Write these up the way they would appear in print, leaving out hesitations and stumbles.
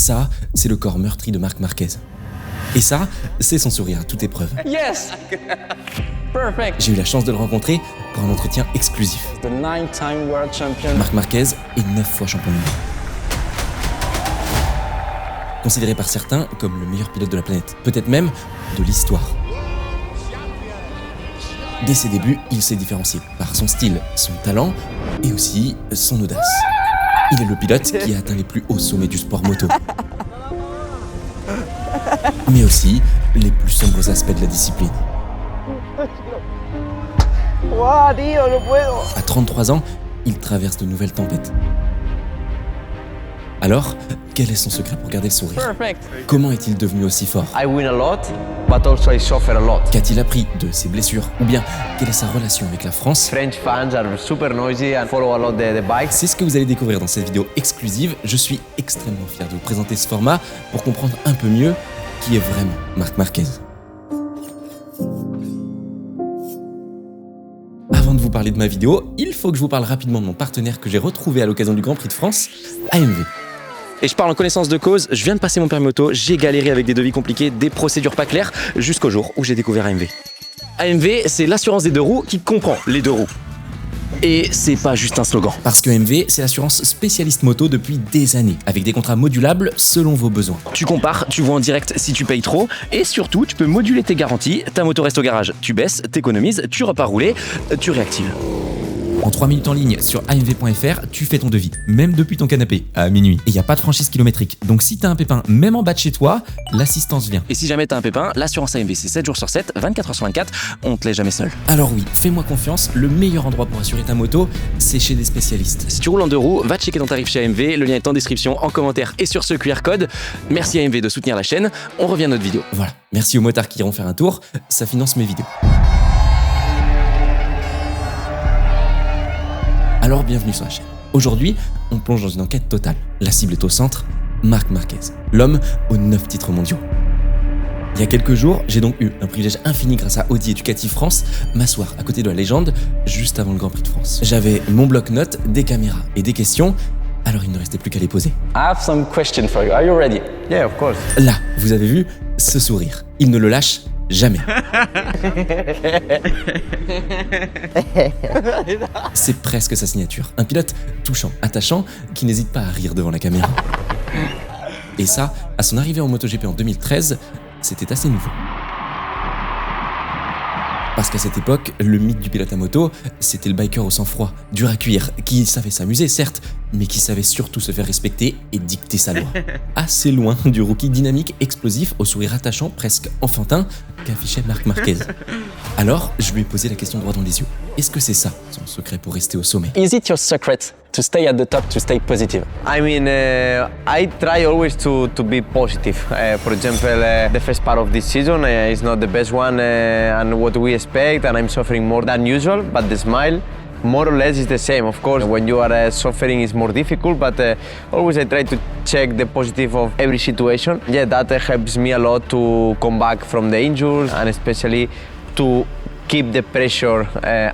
Ça, c'est le corps meurtri de Marc Marquez. Et ça, c'est son sourire à toute épreuve. Yes! Perfect! J'ai eu la chance de le rencontrer pour un entretien exclusif. The 9-time world champion. Marc Marquez est 9 fois champion du monde. Considéré par certains comme le meilleur pilote de la planète, peut-être même de l'histoire. Dès ses débuts, il s'est différencié par son style, son talent et aussi son audace. Il est le pilote qui a atteint les plus hauts sommets du sport moto. Mais aussi les plus sombres aspects de la discipline. À 33 ans, il traverse de nouvelles tempêtes. Alors, quel est son secret pour garder le sourire? Perfect! Comment est-il devenu aussi fort? I win a lot, but also I suffer a lot. Qu'a-t-il appris de ses blessures? Ou bien, quelle est sa relation avec la France? French fans are super noisy and follow a lot the bikes. C'est ce que vous allez découvrir dans cette vidéo exclusive. Je suis extrêmement fier de vous présenter ce format pour comprendre un peu mieux qui est vraiment Marc Marquez. Avant de vous parler de ma vidéo, il faut que je vous parle rapidement de mon partenaire que j'ai retrouvé à l'occasion du Grand Prix de France, AMV. Et je parle en connaissance de cause, je viens de passer mon permis auto, j'ai galéré avec des devis compliqués, des procédures pas claires, jusqu'au jour où j'ai découvert AMV. AMV, c'est l'assurance des deux roues qui comprend les deux roues. Et c'est pas juste un slogan. Parce que AMV, c'est l'assurance spécialiste moto depuis des années, avec des contrats modulables selon vos besoins. Tu compares, tu vois en direct si tu payes trop, et surtout, tu peux moduler tes garanties. Ta moto reste au garage, tu baisses, t'économises, tu repars rouler, tu réactives. En 3 minutes en ligne sur amv.fr, tu fais ton devis, même depuis ton canapé, à minuit. Et il n'y a pas de franchise kilométrique, donc si t'as un pépin, même en bas de chez toi, l'assistance vient. Et si jamais t'as un pépin, l'assurance AMV c'est 7 jours sur 7, 24 heures sur 24, on te laisse jamais seul. Alors oui, fais-moi confiance, le meilleur endroit pour assurer ta moto, c'est chez des spécialistes. Si tu roules en deux roues, va checker ton tarif chez AMV, le lien est en description, en commentaire et sur ce QR code. Merci AMV de soutenir la chaîne, on revient à notre vidéo. Voilà, merci aux motards qui iront faire un tour, ça finance mes vidéos. Alors bienvenue sur la chaîne. Aujourd'hui, on plonge dans une enquête totale. La cible est au centre, Marc Marquez, l'homme aux 9 titres mondiaux. Il y a quelques jours, j'ai donc eu un privilège infini grâce à Audi Educative France, m'asseoir à côté de la légende juste avant le Grand Prix de France. J'avais mon bloc-notes, des caméras et des questions, alors il ne restait plus qu'à les poser. I have some questions for you. Are you ready? Yeah, of course. Là, vous avez vu, ce sourire. Il ne le lâche jamais. C'est presque sa signature. Un pilote touchant, attachant, qui n'hésite pas à rire devant la caméra. Et ça, à son arrivée en MotoGP en 2013, c'était assez nouveau. Parce qu'à cette époque, le mythe du pilote à moto, c'était le biker au sang-froid, dur à cuire, qui savait s'amuser certes, mais qui savait surtout se faire respecter et dicter sa loi. Assez loin du rookie dynamique, explosif, au sourire attachant, presque enfantin, qu'affichait Marc Marquez. Alors, je lui ai posé la question droit dans les yeux. Est-ce que c'est ça, son secret pour rester au sommet? Is it your secret to stay at the top, to stay positive? I mean, I try always to be positive. For example, the first part of this season is not the best one and what we expect, and I'm suffering more than usual, but the smile more or less is the same. Of course, when you are suffering it's more difficult, but always I try to check the positive of every situation. Yeah, that helps me a lot to come back from the injuries and especially to keep the pressure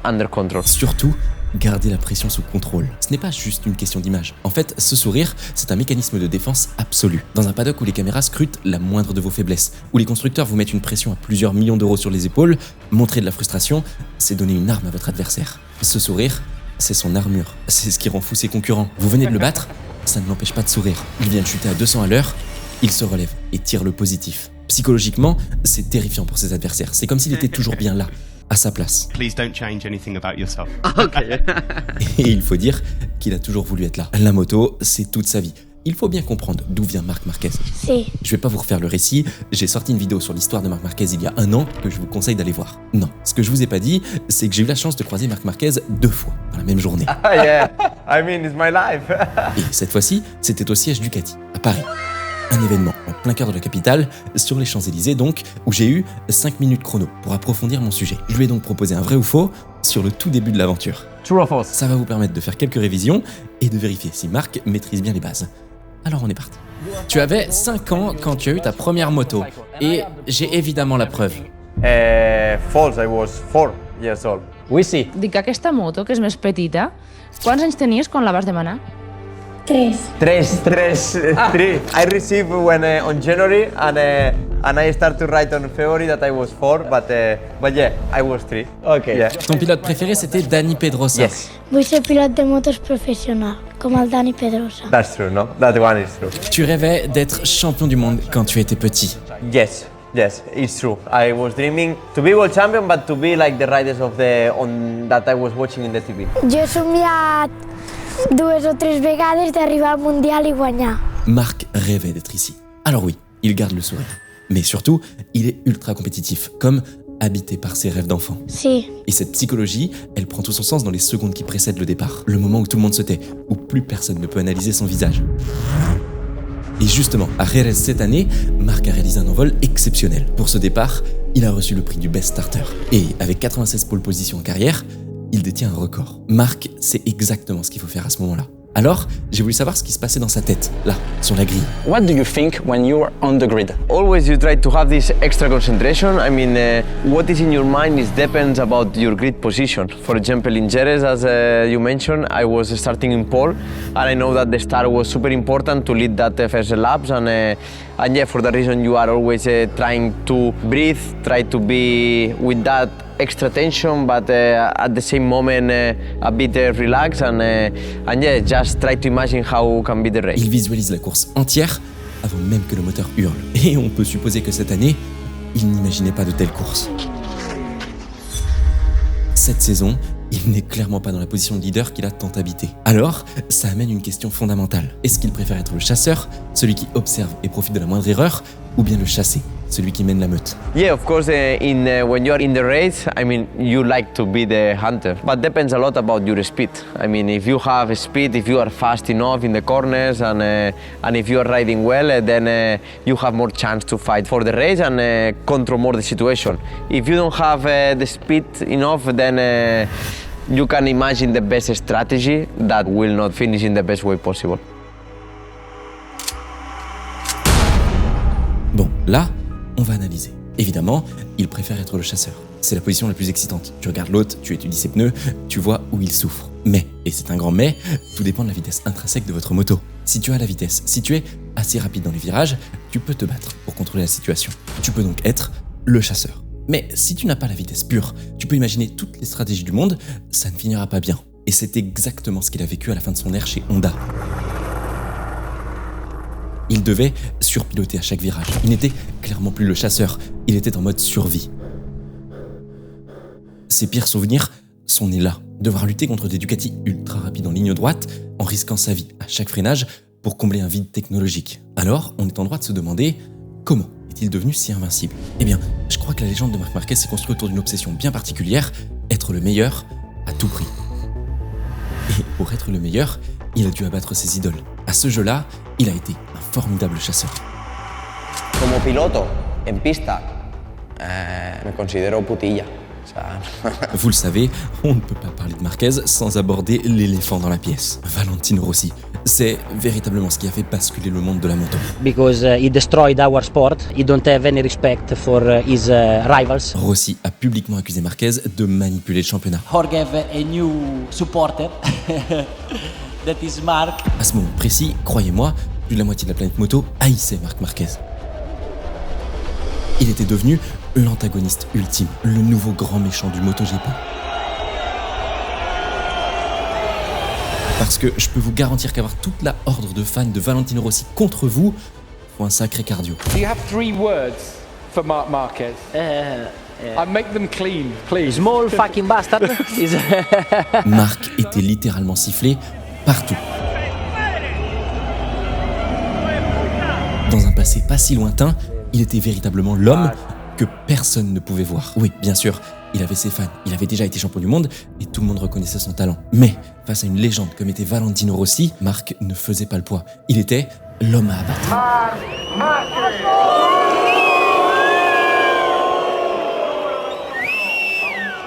under control. Surtout, garder la pression sous contrôle. Ce n'est pas juste une question d'image. En fait, ce sourire, c'est un mécanisme de défense absolu. Dans un paddock où les caméras scrutent la moindre de vos faiblesses, où les constructeurs vous mettent une pression à plusieurs millions d'euros sur les épaules, montrer de la frustration, c'est donner une arme à votre adversaire. Ce sourire, c'est son armure. C'est ce qui rend fou ses concurrents. Vous venez de le battre, ça ne l'empêche pas de sourire. Il vient de chuter à 200 à l'heure, il se relève et tire le positif. Psychologiquement, c'est terrifiant pour ses adversaires. C'est comme s'il était toujours bien là, à sa place. Please don't change anything about yourself. Et il faut dire qu'il a toujours voulu être là. La moto, c'est toute sa vie. Il faut bien comprendre d'où vient Marc Marquez. Si. Je vais pas vous refaire le récit, j'ai sorti une vidéo sur l'histoire de Marc Marquez il y a un an que je vous conseille d'aller voir. Non, ce que je vous ai pas dit, c'est que j'ai eu la chance de croiser Marc Marquez 2 fois dans la même journée. Ah yeah, I mean it's my life. Et cette fois-ci, c'était au siège Ducati, à Paris. Un événement en plein cœur de la capitale, sur les Champs-Élysées donc, où j'ai eu 5 minutes chrono pour approfondir mon sujet. Je lui ai donc proposé un vrai ou faux sur le tout début de l'aventure. True or false? Ça va vous permettre de faire quelques révisions et de vérifier si Marc maîtrise bien les bases. Alors on est parti. Tu avais 5 ans quand tu as eu ta première moto, et j'ai évidemment la preuve. False, I was 4 years old. We see. Dic que aquesta moto, que és més petita, quants anys tenies quan la vas demanar? Three. I received when on January and I start to write on February that I was 4, but yeah, I was 3. Okay. Yeah. Ton pilote préféré, c'était Dani Pedrosa. Yes, Vull ser pilot de motos professional, com el Dani Pedrosa. that's true. No, that one is true. Tu rêvais d'être champion du monde quand tu étais petit. Yes, it's true. I was dreaming to be world champion, but to be like the riders of that I was watching in the TV. Jo he somiat 2 o 3 vegades d'arribar al Mundial i guanyar. Marc rêvait d'être ici. Alors oui, il garde le sourire. Mais surtout, il est ultra compétitif, comme habité par ses rêves d'enfant. Sí, Et cette psychologie, elle prend tout son sens dans les secondes qui précèdent le départ. Le moment où tout le monde se tait, où plus personne ne peut analyser son visage. Et justement, à Jerez cette année, Marc a réalisé un envol exceptionnel. Pour ce départ, il a reçu le prix du Best Starter. Et avec 96 pole positions en carrière, il détient un record. Marc sait exactement ce qu'il faut faire à ce moment-là. Alors, j'ai voulu savoir ce qui se passait dans sa tête, là, sur la grille. What do you think when you are on the grid? Always you try to have this extra concentration. I mean, what is in your mind depends about your grid position. For example, in Jerez, as you mentioned, I was starting in pole, and I know that the start was super important to lead that first laps, and yeah, for that reason you are always trying to breathe, try to be with that extra tension, but at the same moment a bit relaxed, and yeah, just try to imagine how can be the race. Il visualise la course entière avant même que le moteur hurle. Et on peut supposer que cette année, il n'imaginait pas de telles courses. Cette saison, il n'est clairement pas dans la position de leader qu'il a tant habité. Alors, ça amène une question fondamentale. Est-ce qu'il préfère être le chasseur, celui qui observe et profite de la moindre erreur, ou bien le chassé, celui qui mène la meute? Yeah, of course, when you're in the race, I mean, you like to be the hunter, but depends a lot about your speed. I mean, if you have speed, if you are fast enough in the corners, and if you are riding well, then you have more chance to fight for the race and control more the situation. If you don't have the speed enough, then you can imagine the best strategy that will not finish in the best way possible. Bon, là, on va analyser. Évidemment, il préfère être le chasseur. C'est la position la plus excitante. Tu regardes l'autre, tu étudies ses pneus, tu vois où il souffre. Mais, et c'est un grand mais, tout dépend de la vitesse intrinsèque de votre moto. Si tu as la vitesse, si tu es assez rapide dans les virages, tu peux te battre pour contrôler la situation. Tu peux donc être le chasseur. Mais si tu n'as pas la vitesse pure, tu peux imaginer toutes les stratégies du monde, ça ne finira pas bien. Et c'est exactement ce qu'il a vécu à la fin de son ère chez Honda. Il devait surpiloter à chaque virage. Il n'était clairement plus le chasseur, il était en mode survie. Ses pires souvenirs sont nés là. Devoir lutter contre des Ducati ultra rapides en ligne droite, en risquant sa vie à chaque freinage pour combler un vide technologique. Alors, on est en droit de se demander comment est-il devenu si invincible? Eh bien, je crois que la légende de Marc Marquez s'est construite autour d'une obsession bien particulière, être le meilleur à tout prix. Et pour être le meilleur, il a dû abattre ses idoles. À ce jeu-là, il a été un formidable chasseur. Como piloto, en pista, me considero putilla. O sea, Vous le savez, on ne peut pas parler de Marquez sans aborder l'éléphant dans la pièce. Valentino Rossi. C'est véritablement ce qui a fait basculer le monde de la moto. because he destroyed our sport. He don't have any respect for his rivals. Rossi a publiquement accusé Marquez de manipuler le championnat. Jorge have a new supporter. That is Marc. À ce moment précis, croyez-moi, plus de la moitié de la planète moto haïssait Marc Marquez. Il était devenu l'antagoniste ultime, le nouveau grand méchant du MotoGP. Parce que je peux vous garantir qu'avoir toute la horde de fans de Valentino Rossi contre vous, faut un sacré cardio. Do you have 3 words for Marc Marquez? I make them clean, please. Small fucking bastard. is Marc était littéralement sifflé partout. Dans un passé pas si lointain, il était véritablement l'homme que personne ne pouvait voir. Oui, bien sûr, il avait ses fans, il avait déjà été champion du monde et tout le monde reconnaissait son talent. Mais face à une légende comme était Valentino Rossi, Marc ne faisait pas le poids. Il était l'homme à abattre.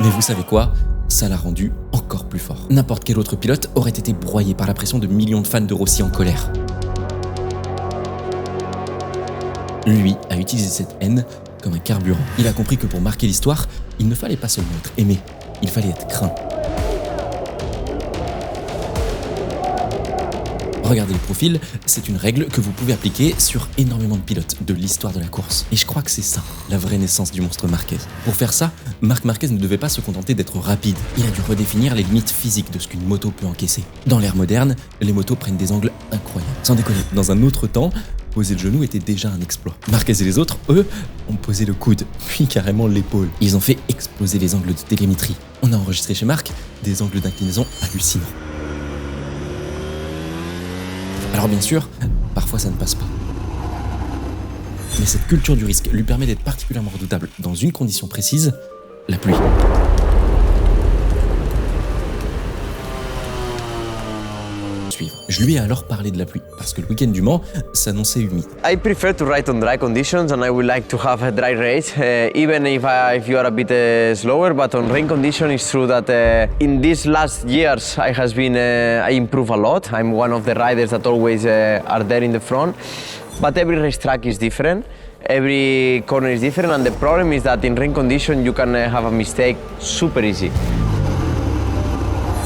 Mais vous savez quoi? Ça l'a rendu encore plus fort. N'importe quel autre pilote aurait été broyé par la pression de millions de fans de Rossi en colère. Lui a utilisé cette haine comme un carburant. Il a compris que pour marquer l'histoire, il ne fallait pas seulement être aimé, il fallait être craint. Regardez le profil, c'est une règle que vous pouvez appliquer sur énormément de pilotes de l'histoire de la course. Et je crois que c'est ça, la vraie naissance du monstre Marquez. Pour faire ça, Marc Marquez ne devait pas se contenter d'être rapide. Il a dû redéfinir les limites physiques de ce qu'une moto peut encaisser. Dans l'ère moderne, les motos prennent des angles incroyables. Sans déconner, dans un autre temps, poser le genou était déjà un exploit. Marquez et les autres, eux, ont posé le coude, puis carrément l'épaule. Ils ont fait exploser les angles de télémétrie. On a enregistré chez Marc des angles d'inclinaison hallucinants. Alors bien sûr, parfois ça ne passe pas. Mais cette culture du risque lui permet d'être particulièrement redoutable dans une condition précise, la pluie. Je lui ai alors parlé de la pluie, parce que le week-end du Mans s'annonçait humide. I prefer to ride on dry conditions and I would like to have a dry race, even if you are a bit slower, but on rain conditions it's true that in these last years I improve a lot. I'm one of the riders that always are there in the front, but every racetrack is different. Every corner is different, and the problem is that in rain conditions you can have a mistake super easy.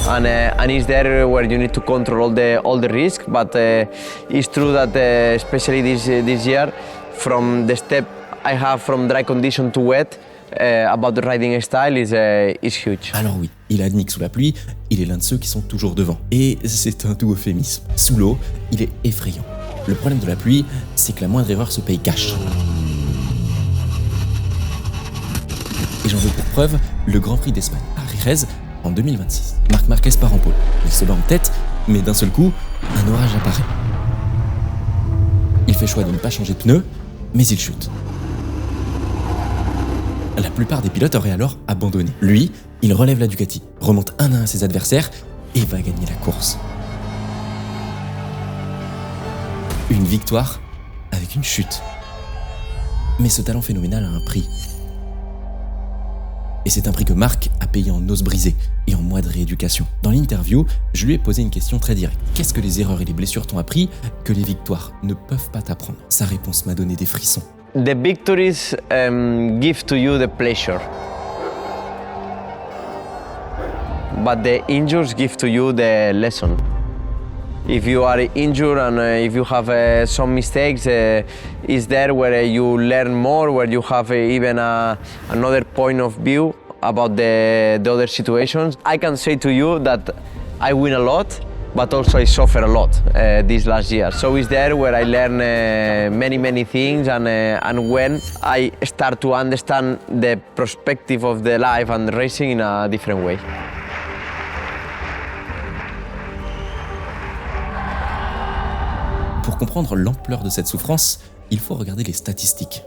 And it's there where you need to control all the risk, but it's true that especially this year, from the step I have from dry condition to wet, about the riding style is huge. Alors oui, il admet que sous la pluie, il est l'un de ceux qui sont toujours devant. Et c'est un doux euphémisme. Sous l'eau, il est effrayant. Le problème de la pluie, c'est que la moindre erreur se paye cash. Et j'en veux pour preuve le Grand Prix d'Espagne à Jerez en 2026. Marc Marquez part en pôle. Il se bat en tête, mais d'un seul coup, un orage apparaît. Il fait choix de ne pas changer de pneu, mais il chute. La plupart des pilotes auraient alors abandonné. Lui, il relève la Ducati, remonte un à un ses adversaires et va gagner la course. Une victoire avec une chute. Mais ce talent phénoménal a un prix. Et c'est un prix que Marc a payé en os brisés et en mois de rééducation. Dans l'interview, je lui ai posé une question très directe. Qu'est-ce que les erreurs et les blessures t'ont appris que les victoires ne peuvent pas t'apprendre? Sa réponse m'a donné des frissons. The victories give to you the pleasure, but the injuries give to you the lesson. If you are injured and if you have some mistakes, it's there where you learn more, where you have even another point of view about the other situations. I can say to you that I win a lot, but also I suffer a lot this last year. So it's there where I learn many things, and when I start to understand the perspective of the life and racing in a different way. Pour comprendre l'ampleur de cette souffrance, il faut regarder les statistiques.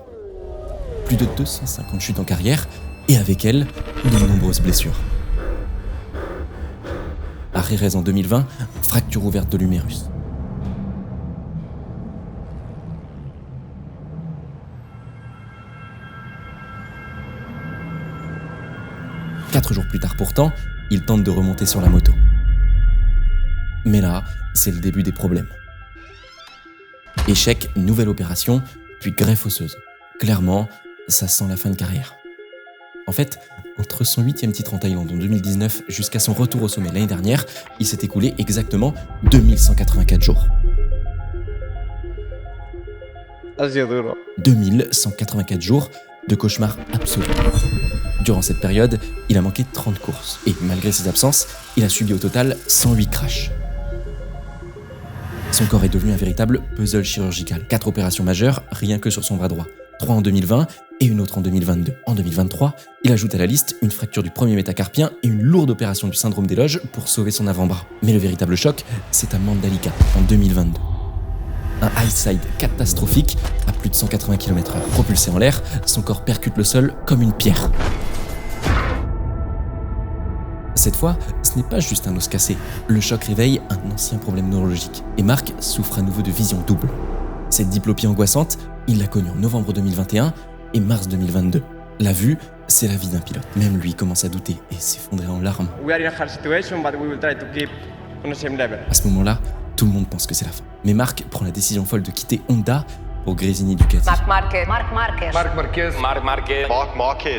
Plus de 250 chutes en carrière, et avec elles, de nombreuses blessures. À Jerez en 2020, fracture ouverte de l'humérus. Quatre jours plus tard pourtant, il tente de remonter sur la moto. Mais là, c'est le début des problèmes. Échec, nouvelle opération, puis greffe osseuse. Clairement, ça sent la fin de carrière. En fait, entre son 8e titre en Thaïlande en 2019 jusqu'à son retour au sommet l'année dernière, il s'est écoulé exactement 2184 jours. 2184 jours de cauchemar absolu. Durant cette période, il a manqué 30 courses. Et malgré ses absences, il a subi au total 108 crashs. Son corps est devenu un véritable puzzle chirurgical. 4 opérations majeures, rien que sur son bras droit. 3 en 2020 et une autre en 2022. En 2023, il ajoute à la liste une fracture du premier métacarpien et une lourde opération du syndrome des loges pour sauver son avant-bras. Mais le véritable choc, c'est à Mandalika, en 2022. Un high side catastrophique à plus de 180 km/h. Propulsé en l'air, son corps percute le sol comme une pierre. Cette fois, ce n'est pas juste un os cassé. Le choc réveille un ancien problème neurologique. Et Marc souffre à nouveau de vision double. Cette diplopie angoissante, il l'a connue en novembre 2021 et mars 2022. La vue, c'est la vie d'un pilote. Même lui commence à douter et s'effondrer en larmes. À ce moment-là, tout le monde pense que c'est la fin. Mais Marc prend la décision folle de quitter Honda pour Gresini Ducati. Marc Marquez.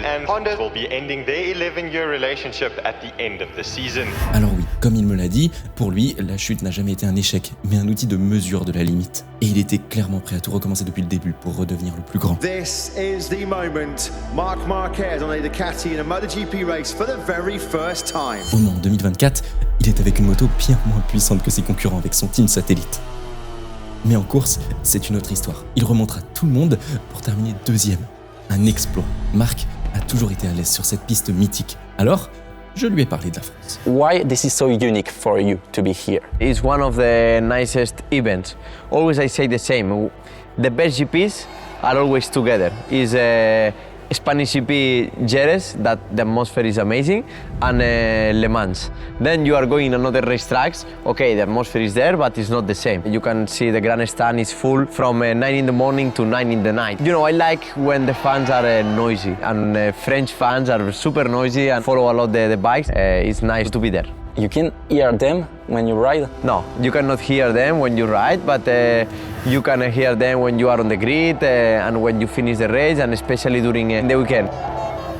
And Honda will be ending their 11-year relationship at the end of the season. Alors oui, comme il me l'a dit, pour lui, la chute n'a jamais été un échec, mais un outil de mesure de la limite. Et il était clairement prêt à tout recommencer depuis le début pour redevenir le plus grand. This is the moment. Marc Marquez on a Ducati in a MotoGP race for the very first time. Au Mans 2024, il est avec une moto bien moins puissante que ses concurrents avec son team satellite. Mais en course, c'est une autre histoire. Il remontera tout le monde pour terminer deuxième. Un exploit. Marc a toujours été à l'aise sur cette piste mythique. Alors, je lui ai parlé de la France. Why this is so unique for you to be here? It's one of the nicest events. Always I say the same. The best GPs are always together. It's Spanish GP Jerez, that the atmosphere is amazing, and Le Mans. Then you are going another racetracks. Okay, the atmosphere is there, but it's not the same. You can see the grandstand is full from 9 in the morning to 9 in the night. You know, I like when the fans are noisy, and French fans are super noisy and follow a lot the bikes. It's nice to be there. You can hear them when you ride? No, you cannot hear them when you ride, but you can hear them when you are on the grid and when you finish the race, and especially during the weekend.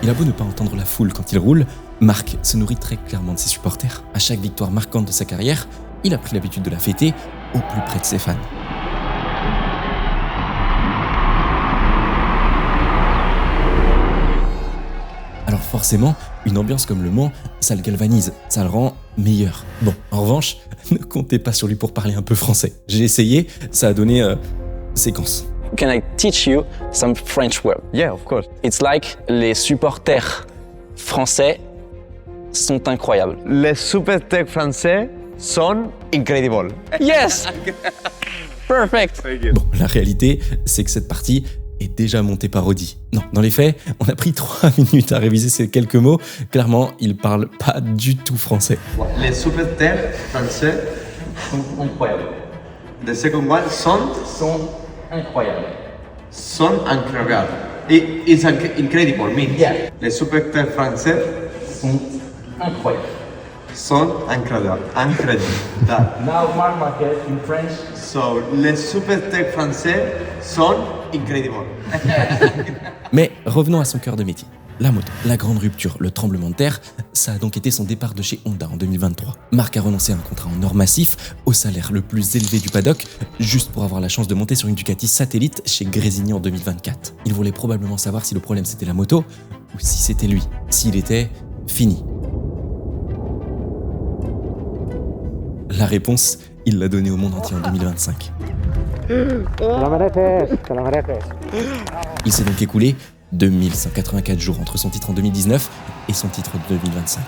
Il a beau ne pas entendre la foule quand il roule, Marc se nourrit très clairement de ses supporters. À chaque victoire marquante de sa carrière, il a pris l'habitude de la fêter au plus près de ses fans. Alors forcément, une ambiance comme le Mans, ça le galvanise, ça le rend meilleur. Bon, en revanche, ne comptez pas sur lui pour parler un peu français. J'ai essayé, ça a donné séquence. Can I teach you some French word? Yeah, of course. It's like les supporters français sont incroyables. Les supporters français sont incredibles. Yes! Perfect. Bon, la réalité, c'est que cette partie est déjà montée par Audi. Non, dans les faits, on a pris 3 minutes à réviser ces quelques mots. Clairement, il parle pas du tout français. Les supporters français sont incroyables. The second one, sont incroyables. Sont incroyables. It's incredible, means. Yeah. Les supporters français sont incroyables. Sont incroyables. Now Marc Marquez in French. So, les supporters français sont incredibles. Mais revenons à son cœur de métier. La moto, la grande rupture, le tremblement de terre, ça a donc été son départ de chez Honda en 2023. Marc a renoncé à un contrat en or massif, au salaire le plus élevé du paddock, juste pour avoir la chance de monter sur une Ducati satellite chez Gresini en 2024. Il voulait probablement savoir si le problème c'était la moto, ou si c'était lui, s'il était fini. La réponse, il l'a donnée au monde entier en 2025. Il s'est donc écoulé 2184 jours entre son titre en 2019 et son titre de 2025.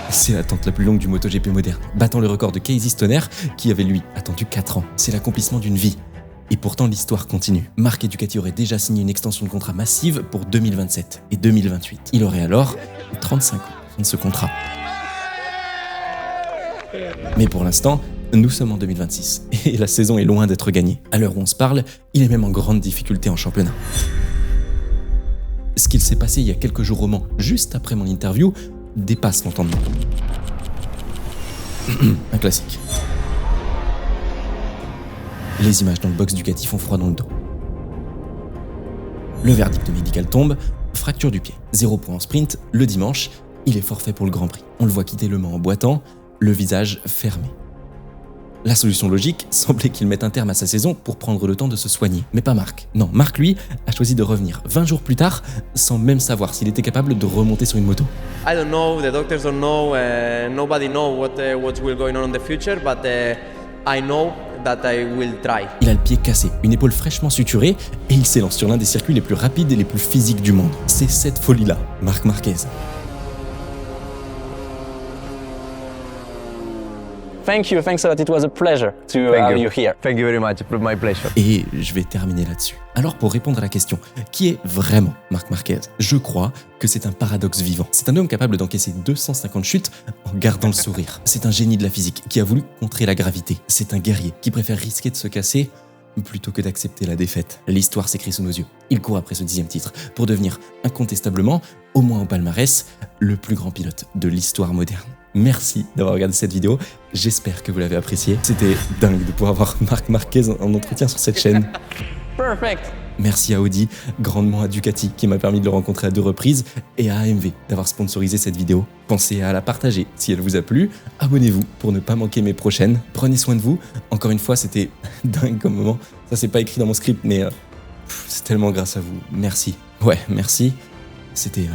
C'est l'attente la plus longue du MotoGP moderne, battant le record de Casey Stoner qui avait lui attendu 4 ans. C'est l'accomplissement d'une vie. Et pourtant l'histoire continue. Marc et Ducati auraient déjà signé une extension de contrat massive pour 2027 et 2028. Il aurait alors 35 ans de ce contrat. Mais pour l'instant, nous sommes en 2026 et la saison est loin d'être gagnée. À l'heure où on se parle, il est même en grande difficulté en championnat. Ce qu'il s'est passé il y a quelques jours au Mans, juste après mon interview, dépasse l'entendement. Un classique. Les images dans le box Ducati font froid dans le dos. Le verdict médical tombe, fracture du pied. 0 point en sprint, le dimanche, il est forfait pour le Grand Prix. On le voit quitter le Mans en boitant, le visage fermé. La solution logique semblait qu'il mette un terme à sa saison pour prendre le temps de se soigner. Mais pas Marc. Non, Marc, lui, a choisi de revenir 20 jours plus tard sans même savoir s'il était capable de remonter sur une moto. I don't know, the doctors don't know, nobody knows what will going on in the future, but I know that I will try. Il a le pied cassé, une épaule fraîchement suturée et il s'élance sur l'un des circuits les plus rapides et les plus physiques du monde. C'est cette folie-là, Marc Marquez. Thanks a lot, it was a pleasure to have you here. Thank you very much, my pleasure. Et je vais terminer là-dessus. Alors pour répondre à la question, qui est vraiment Marc Marquez? Je crois que c'est un paradoxe vivant. C'est un homme capable d'encaisser 250 chutes en gardant le sourire. C'est un génie de la physique qui a voulu contrer la gravité. C'est un guerrier qui préfère risquer de se casser plutôt que d'accepter la défaite. L'histoire s'écrit sous nos yeux. Il court après ce 10e titre pour devenir incontestablement, au moins au palmarès, le plus grand pilote de l'histoire moderne. Merci d'avoir regardé cette vidéo. J'espère que vous l'avez appréciée. C'était dingue de pouvoir avoir Marc Marquez en entretien sur cette chaîne. Perfect. Merci à Audi, grandement à Ducati qui m'a permis de le rencontrer à 2 reprises et à AMV d'avoir sponsorisé cette vidéo. Pensez à la partager si elle vous a plu. Abonnez-vous pour ne pas manquer mes prochaines. Prenez soin de vous. Encore une fois, c'était dingue comme moment. Ça, c'est pas écrit dans mon script, mais c'est tellement grâce à vous. Merci. Ouais, merci. C'était...